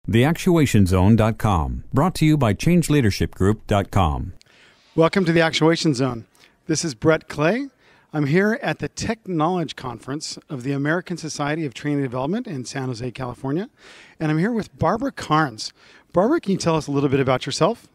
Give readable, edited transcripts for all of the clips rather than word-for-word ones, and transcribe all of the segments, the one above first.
TheActuationZone.com, brought to you by ChangeLeadershipGroup.com. Welcome to the Actuation Zone. This is Brett Clay. I'm here at the Tech Knowledge Conference of the American Society of Training and Development in San Jose, California. And I'm here with Barbara Carnes. Barbara, can you tell us a little bit about yourself?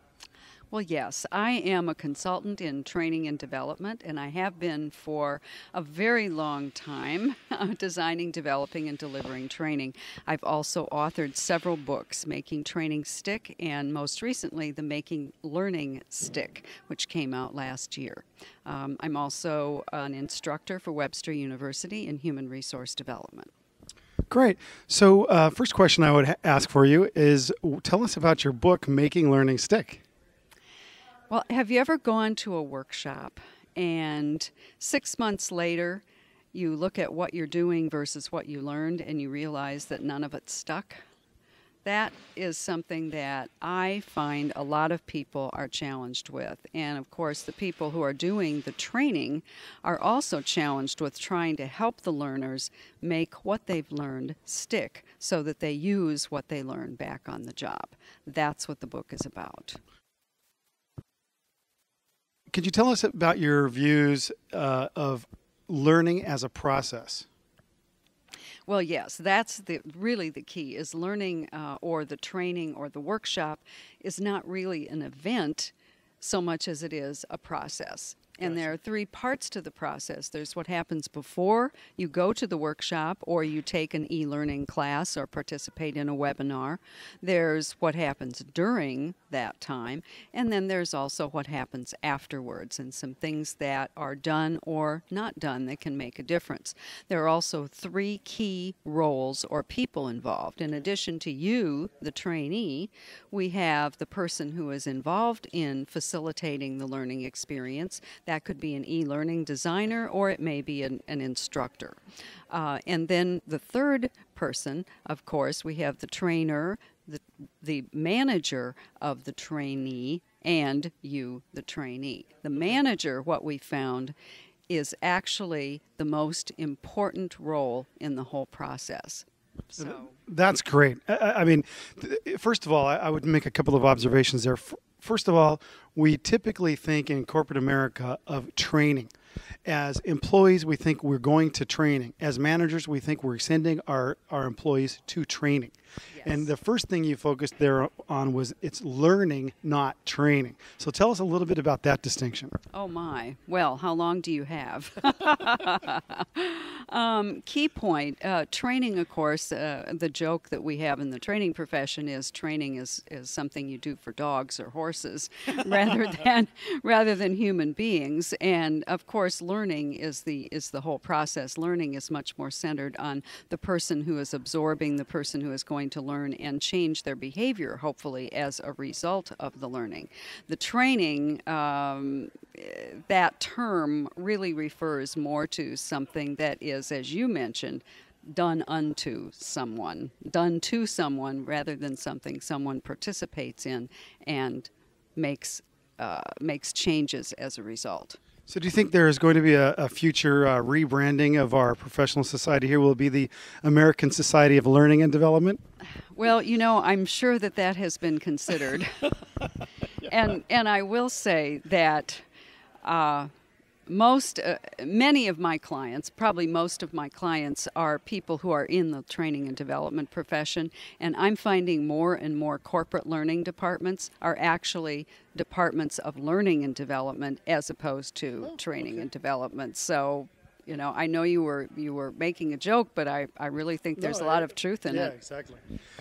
Well, yes, I am a consultant in training and development, and I have been for a very long time designing, developing, and delivering training. I've also authored several books, Making Training Stick, and most recently, the Making Learning Stick, which came out last year. I'm also an instructor for Webster University in human resource development. Great. So first question I would ask for you is, tell us about your book, Making Learning Stick. Well, have you ever gone to a workshop and 6 months later you look at what you're doing versus what you learned and you realize that none of it stuck? That is something that I find a lot of people are challenged with. And of course, the people who are doing the training are also challenged with trying to help the learners make what they've learned stick so that they use what they learn back on the job. That's what the book is about. Could you tell us about your views of learning as a process? Well, yes, that's really the key, is learning or the training or the workshop is not really an event so much as it is a process. And there are three parts to the process. There's what happens before you go to the workshop or you take an e-learning class or participate in a webinar. There's what happens during that time. And then there's also what happens afterwards and some things that are done or not done that can make a difference. There are also three key roles or people involved. In addition to you, the trainee, we have the person who is involved in facilitating the learning experience. That could be an e-learning designer or it may be an instructor. And then the third person, of course, we have the trainer, the manager of the trainee, and you, the trainee. The manager, what we found, is actually the most important role in the whole process. So that's great. I mean, first of all, I would make a couple of observations there. First of all, we typically think in corporate America of training. As employees, we think we're going to training. As managers, we think we're sending our employees to training. Yes. And the first thing you focused there on was it's learning, not training. So tell us a little bit about that distinction. Oh my. Well, how long do you have? Key point, training, of course, the joke that we have in the training profession is training is something you do for dogs or horses rather than human beings. And of course, learning is the whole process. Learning is much more centered on the person who is absorbing, the person who is going to learn and change their behavior, hopefully, as a result of the learning. The training, that term really refers more to something that is, as you mentioned, done unto someone, done to someone rather than something someone participates in and makes changes as a result. So do you think there is going to be a future rebranding of our professional society here? Will it be the American Society of Learning and Development? Well, you know, I'm sure that has been considered. And I will say that many of my clients, probably most of my clients, are people who are in the training and development profession, and I'm finding more and more corporate learning departments are actually departments of learning and development as opposed to training and development. So, you know, I know you were making a joke, but I really think there's a lot of truth in it. Yeah, exactly.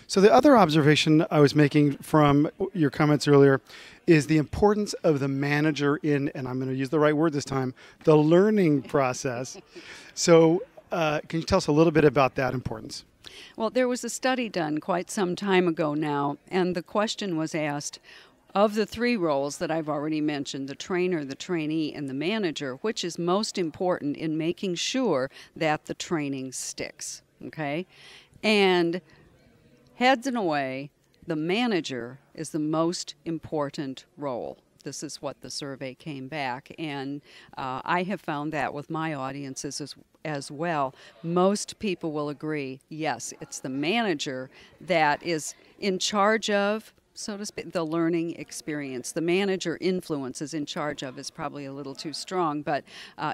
So the other observation I was making from your comments earlier is the importance of the manager in, and I'm going to use the right word this time, the learning process. So can you tell us a little bit about that importance? Well, there was a study done quite some time ago now, and the question was asked, of the three roles that I've already mentioned, the trainer, the trainee, and the manager, which is most important in making sure that the training sticks, okay? And heads and away, the manager is the most important role. This is what the survey came back. And I have found that with my audiences as well. Most people will agree, yes, it's the manager that is in charge of, so to speak, the learning experience. The manager influences, in charge of is probably a little too strong, but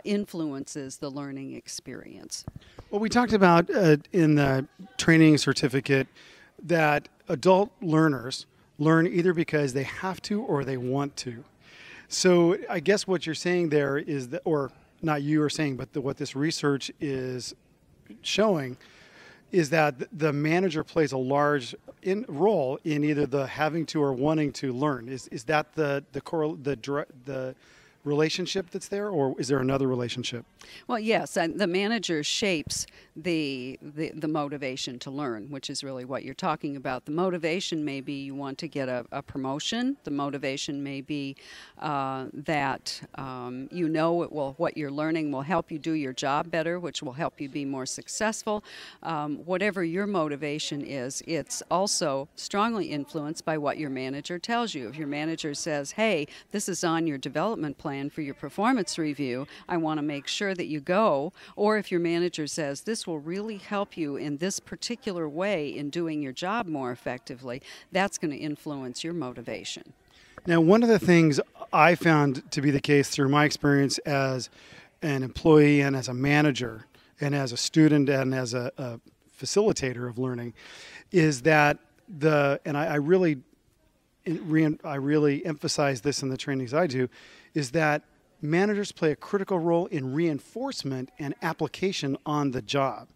influences the learning experience. Well, we talked about in the training certificate that adult learners learn either because they have to or they want to. So I guess what you're saying there is that, or not you are saying, but what this research is showing is that the manager plays a large role in either the having to or wanting to learn. Is that the relationship that's there, or is there another relationship? Well, yes, and the manager shapes the motivation to learn, which is really what you're talking about. The motivation may be you want to get a promotion. The motivation may be that you know what you're learning will help you do your job better, which will help you be more successful. Whatever your motivation is, it's also strongly influenced by what your manager tells you. If your manager says, hey, this is on your development plan for your performance review, I want to make sure that you go, or if your manager says this will really help you in this particular way in doing your job more effectively, that's going to influence your motivation. Now, one of the things I found to be the case through my experience as an employee and as a manager and as a student and as a facilitator of learning is that I really emphasize this in the trainings I do, is that managers play a critical role in reinforcement and application on the job.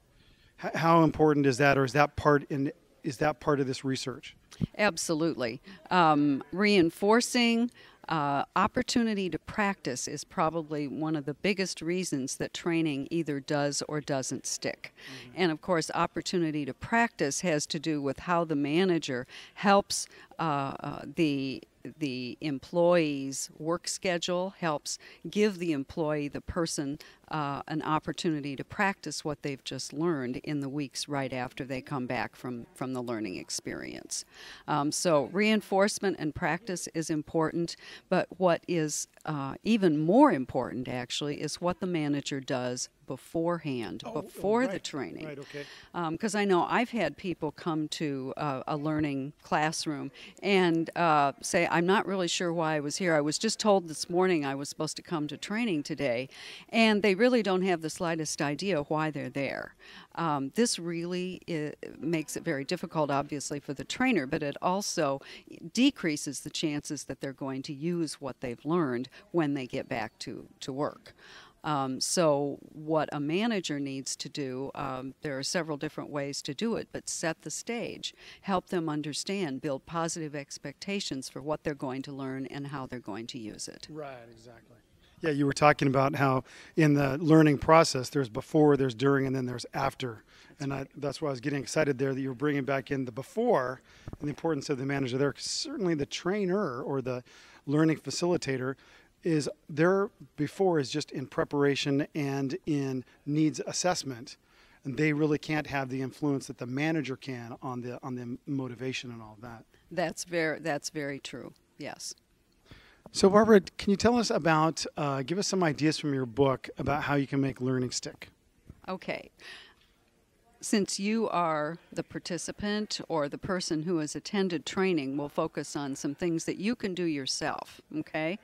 How important is that, or is that part of this research? Absolutely. Reinforcing opportunity to practice is probably one of the biggest reasons that training either does or doesn't stick. Mm-hmm. And of course, opportunity to practice has to do with how the manager helps the employee's work schedule, helps give the employee, the person, an opportunity to practice what they've just learned in the weeks right after they come back from the learning experience. So reinforcement and practice is important, but what is even more important, actually, is what the manager does beforehand, before the training. Right, okay. Because I know I've had people come to a learning classroom and say, I'm not really sure why I was here. I was just told this morning I was supposed to come to training today, and they really don't have the slightest idea why they're there. This really makes it very difficult, obviously, for the trainer, but it also decreases the chances that they're going to use what they've learned when they get back to work. So what a manager needs to do, there are several different ways to do it, but set the stage, help them understand, build positive expectations for what they're going to learn and how they're going to use it. Right, exactly. Yeah, you were talking about how in the learning process there's before, there's during, and then there's after. That's why I was getting excited there that you were bringing back in the before and the importance of the manager there. 'Cause certainly the trainer or the learning facilitator is there before is just in preparation and in needs assessment, and they really can't have the influence that the manager can on the motivation and all of that. That's very true. Yes. So Barbara, can you tell us about give us some ideas from your book about how you can make learning stick? Okay. Since you are the participant or the person who has attended training, we'll focus on some things that you can do yourself, okay?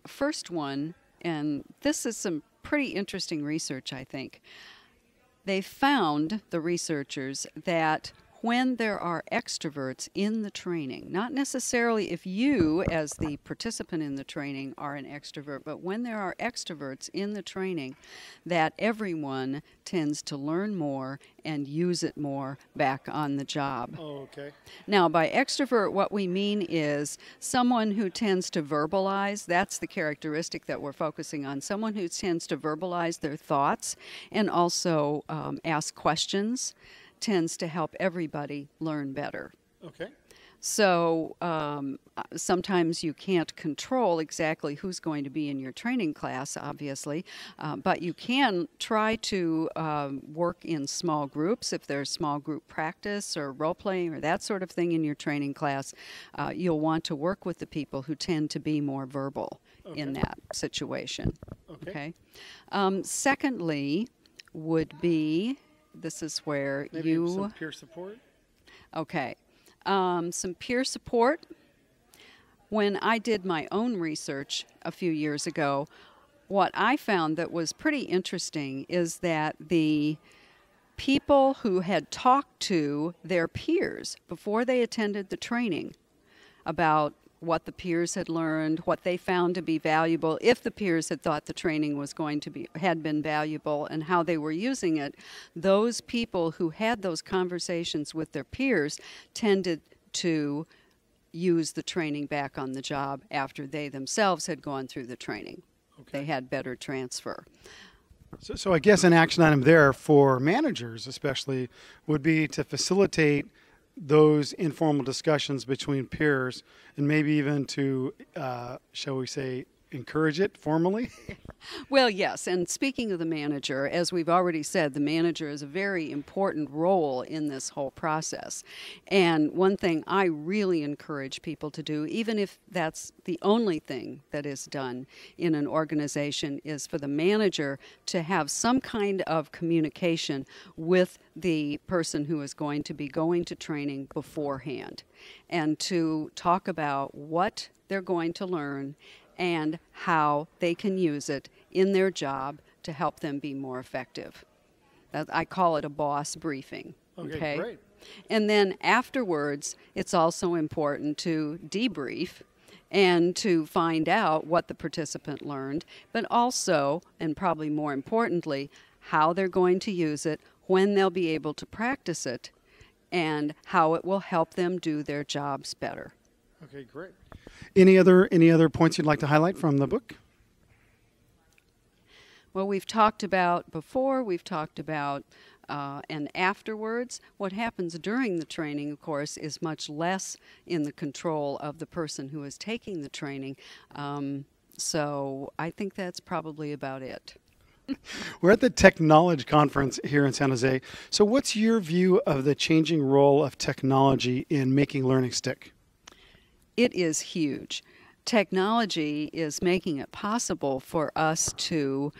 First one, and this is some pretty interesting research, I think. They found, the researchers, that when there are extroverts in the training, not necessarily if you as the participant in the training are an extrovert, but when there are extroverts in the training, that everyone tends to learn more and use it more back on the job. Oh, okay. Now, by extrovert, what we mean is someone who tends to verbalize. That's the characteristic that we're focusing on. Someone who tends to verbalize their thoughts and also ask questions tends to help everybody learn better. Okay. So sometimes you can't control exactly who's going to be in your training class, obviously, but you can try to work in small groups. If there's small group practice or role playing or that sort of thing in your training class, you'll want to work with the people who tend to be more verbal in that situation. Okay. Secondly, would be this is where Maybe you some peer support. Okay. Some peer support. When I did my own research a few years ago, what I found that was pretty interesting is that the people who had talked to their peers before they attended the training about what the peers had learned, what they found to be valuable, if the peers had thought the training was going to be had been valuable, and how they were using it, those people who had those conversations with their peers tended to use the training back on the job after they themselves had gone through the training. They had better transfer. So I guess an action item there for managers especially would be to facilitate those informal discussions between peers, and maybe even to, shall we say, encourage it formally? Well, yes, and speaking of the manager, as we've already said, the manager is a very important role in this whole process. And one thing I really encourage people to do, even if that's the only thing that is done in an organization, is for the manager to have some kind of communication with the person who is going to be going to training beforehand, and to talk about what they're going to learn and how they can use it in their job to help them be more effective. I call it a boss briefing. Okay, great. And then afterwards, it's also important to debrief and to find out what the participant learned, but also, and probably more importantly, how they're going to use it, when they'll be able to practice it, and how it will help them do their jobs better. Okay, great. Any other points you'd like to highlight from the book? Well, we've talked about and afterwards. What happens during the training, of course, is much less in the control of the person who is taking the training. So I think that's probably about it. We're at the Technology Conference here in San Jose. So what's your view of the changing role of technology in making learning stick? It is huge. Technology is making it possible for us to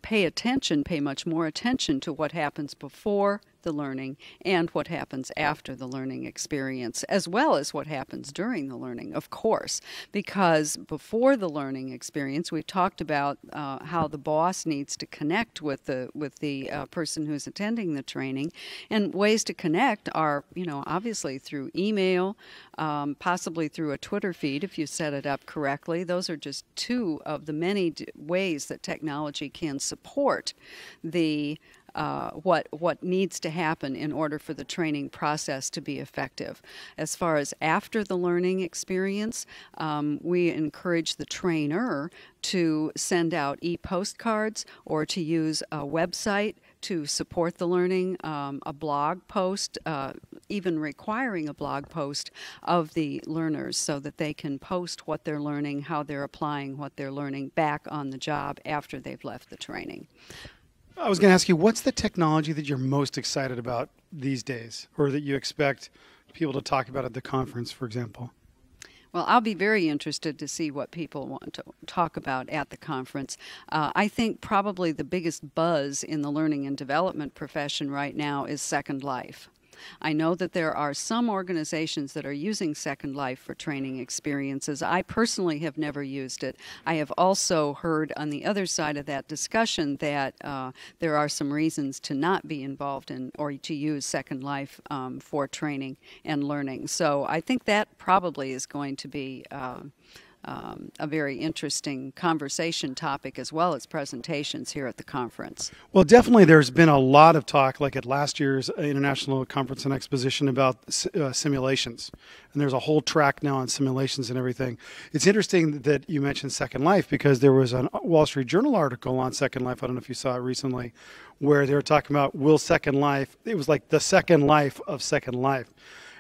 pay much more attention to what happens before the learning and what happens after the learning experience, as well as what happens during the learning, of course. Because before the learning experience, we've talked about how the boss needs to connect with the person who's attending the training, and ways to connect are, obviously through email, possibly through a Twitter feed if you set it up correctly. Those are just two of the many ways that technology can support the what needs to happen in order for the training process to be effective. As far as after the learning experience, we encourage the trainer to send out e-postcards or to use a website to support the learning, a blog post, even requiring a blog post of the learners so that they can post what they're learning, how they're applying what they're learning back on the job after they've left the training. I was going to ask you, what's the technology that you're most excited about these days, or that you expect people to talk about at the conference, for example? Well, I'll be very interested to see what people want to talk about at the conference. I think probably the biggest buzz in the learning and development profession right now is Second Life. I know that there are some organizations that are using Second Life for training experiences. I personally have never used it. I have also heard on the other side of that discussion that there are some reasons to not be involved in or to use Second Life for training and learning. So I think that probably is going to be a very interesting conversation topic, as well as presentations here at the conference. Well, definitely there's been a lot of talk, like at last year's International Conference and Exposition, about simulations. And there's a whole track now on simulations and everything. It's interesting that you mentioned Second Life, because there was a Wall Street Journal article on Second Life, I don't know if you saw it recently, where they were talking about, will Second Life, it was like the Second Life of Second Life.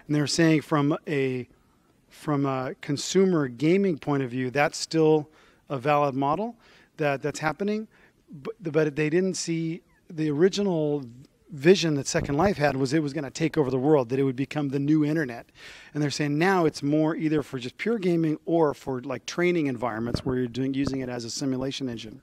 And they're saying from a consumer gaming point of view, that's still a valid model that's happening, but they didn't see the original vision that Second Life had was it was going to take over the world, that it would become the new internet. And they're saying now it's more either for just pure gaming or for like training environments where you're using it as a simulation engine.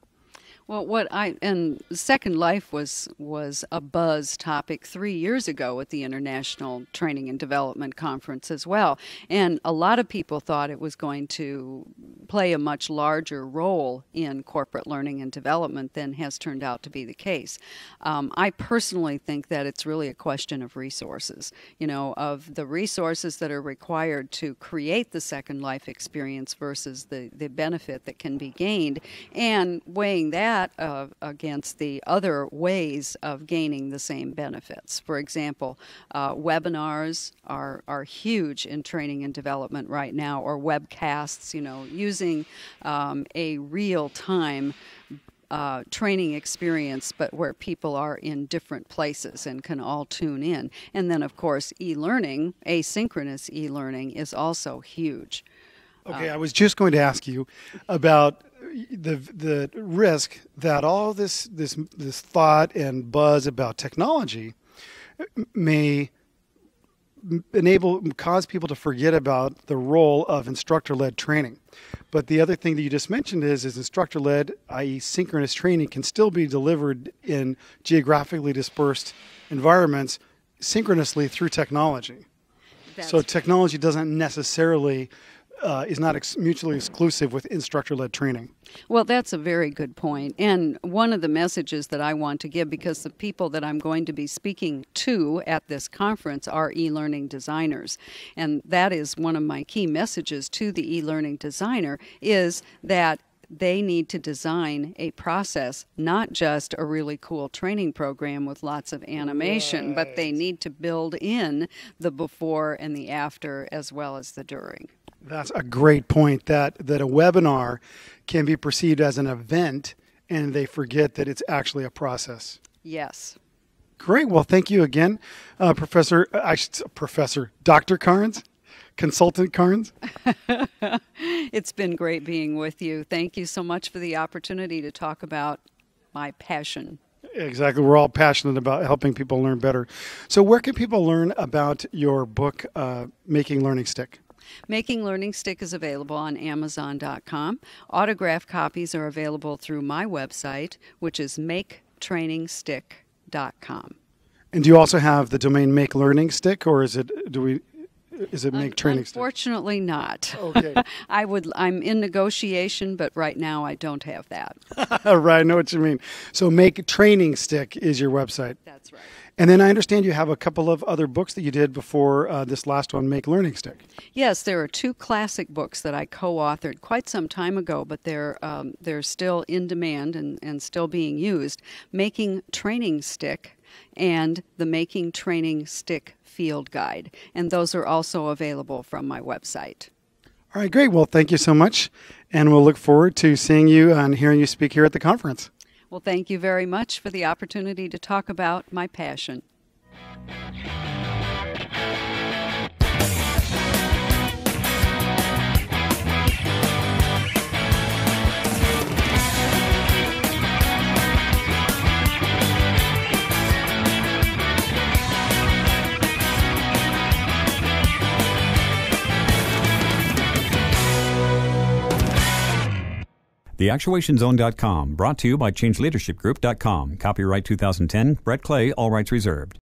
Well, and Second Life was a buzz topic 3 years ago at the International Training and Development Conference as well. And a lot of people thought it was going to play a much larger role in corporate learning and development than has turned out to be the case. I personally think that it's really a question of resources, of the resources that are required to create the Second Life experience versus the benefit that can be gained, and weighing that against the other ways of gaining the same benefits. For example, webinars are huge in training and development right now, or webcasts, using a real-time training experience, but where people are in different places and can all tune in. And then, of course, e-learning, asynchronous e-learning, is also huge. Okay, I was just going to ask you about the risk that all this thought and buzz about technology may cause people to forget about the role of instructor-led training. But the other thing that you just mentioned is instructor-led, i.e. synchronous training, can still be delivered in geographically dispersed environments synchronously through technology. So technology doesn't necessarily is not mutually exclusive with instructor-led training. Well, that's a very good point. And one of the messages that I want to give, because the people that I'm going to be speaking to at this conference are e-learning designers, and that is one of my key messages to the e-learning designer, is that they need to design a process, not just a really cool training program with lots of animation, but they need to build in the before and the after as well as the during. That's a great point, that a webinar can be perceived as an event and they forget that it's actually a process. Yes. Great. Well, thank you again, Dr. Carnes, Consultant Carnes. It's been great being with you. Thank you so much for the opportunity to talk about my passion. Exactly. We're all passionate about helping people learn better. So where can people learn about your book, Making Learning Stick? Making Learning Stick is available on Amazon.com. Autographed copies are available through my website, which is maketrainingstick.com. And do you also have the domain Make Learning Stick, or is it Make Training Stick? Unfortunately not. Okay. I'm in negotiation, but right now I don't have that. Right, I know what you mean. So Make Training Stick is your website. That's right. And then I understand you have a couple of other books that you did before this last one, Make Learning Stick. Yes, there are two classic books that I co-authored quite some time ago, but they're still in demand and still being used. Making Training Stick and the Making Training Stick Field Guide. And those are also available from my website. All right, great. Well, thank you so much. And we'll look forward to seeing you and hearing you speak here at the conference. Well, thank you very much for the opportunity to talk about my passion. TheActuationZone.com, brought to you by ChangeLeadershipGroup.com. Copyright 2010, Brett Clay, all rights reserved.